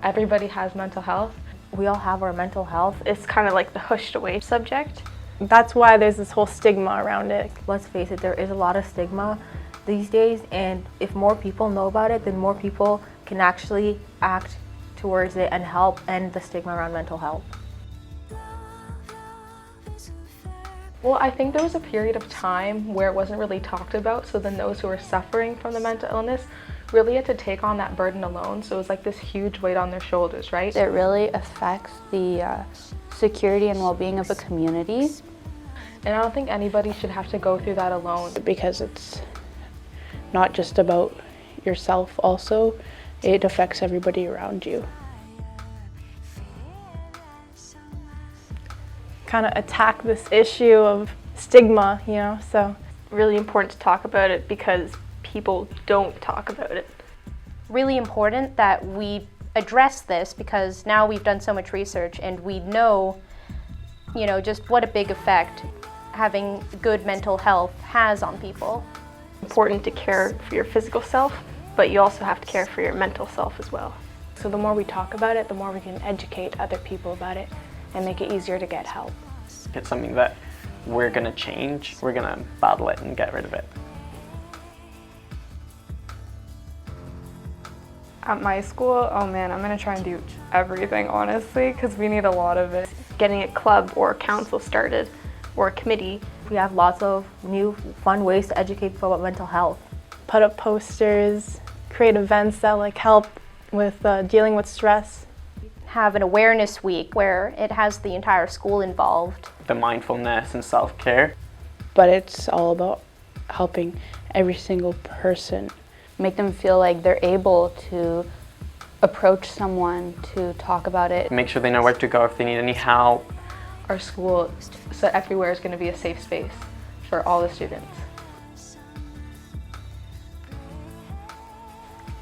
Everybody has mental health. We all have our mental health. It's kind of like the hushed away subject. That's why there's this whole stigma around it. Let's face it, there is a lot of stigma these days, and if more people know about it, then more people can actually act towards it and help end the stigma around mental health. Well, I think there was a period of time where it wasn't really talked about, so then those who were suffering from the mental illness really had to take on that burden alone, so it was like this huge weight on their shoulders, right? It really affects the security and well-being of a community. And I don't think anybody should have to go through that alone. Because it's not just about yourself also, it affects everybody around you. Kind of attack this issue of stigma, you know, so. Really important to talk about it because people don't talk about it. Really important that we address this because now we've done so much research and we know, just what a big effect having good mental health has on people. Important to care for your physical self, but you also have to care for your mental self as well. So the more we talk about it, the more we can educate other people about it and make it easier to get help. It's something that we're going to change. We're going to battle it and get rid of it. At my school, oh man, I'm going to try and do everything, honestly, because we need a lot of it. Getting a club or a council started or a committee. We have lots of new fun ways to educate people about mental health. Put up posters, create events that help with dealing with stress. Have an awareness week where it has the entire school involved. The mindfulness and self-care. But it's all about helping every single person. Make them feel like they're able to approach someone to talk about it. Make sure they know where to go if they need any help. Our school, so everywhere is going to be a safe space for all the students.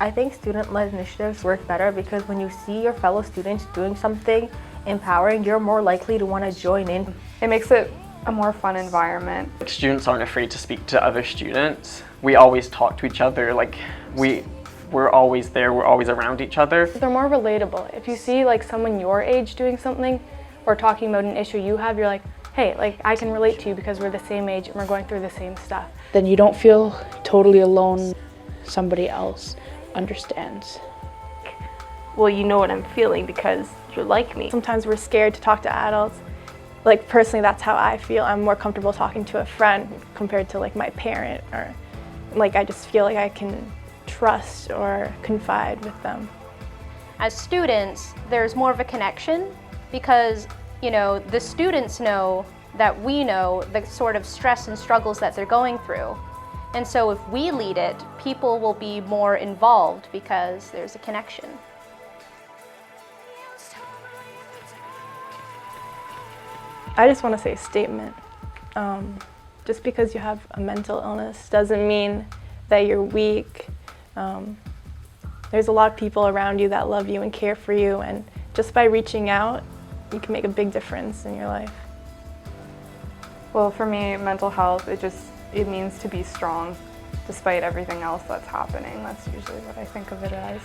I think student-led initiatives work better because when you see your fellow students doing something empowering, you're more likely to want to join in. It makes it a more fun environment. Students aren't afraid to speak to other students. We always talk to each other, we're always there, we're always around each other. They're more relatable. If you see someone your age doing something or talking about an issue you have, you're like, hey, I can relate to you because we're the same age and we're going through the same stuff. Then you don't feel totally alone. Somebody else understands. Well, you know what I'm feeling because you're like me. Sometimes we're scared to talk to adults. Personally, that's how I feel. I'm more comfortable talking to a friend compared to my parent, or I just feel like I can trust or confide with them. As students, there's more of a connection because, the students know that we know the sort of stress and struggles that they're going through. And so if we lead it, people will be more involved because there's a connection. I just want to say a statement. Just because you have a mental illness doesn't mean that you're weak. There's a lot of people around you that love you and care for you, and just by reaching out, you can make a big difference in your life. Well, for me, mental health, it means to be strong despite everything else that's happening. That's usually what I think of it as.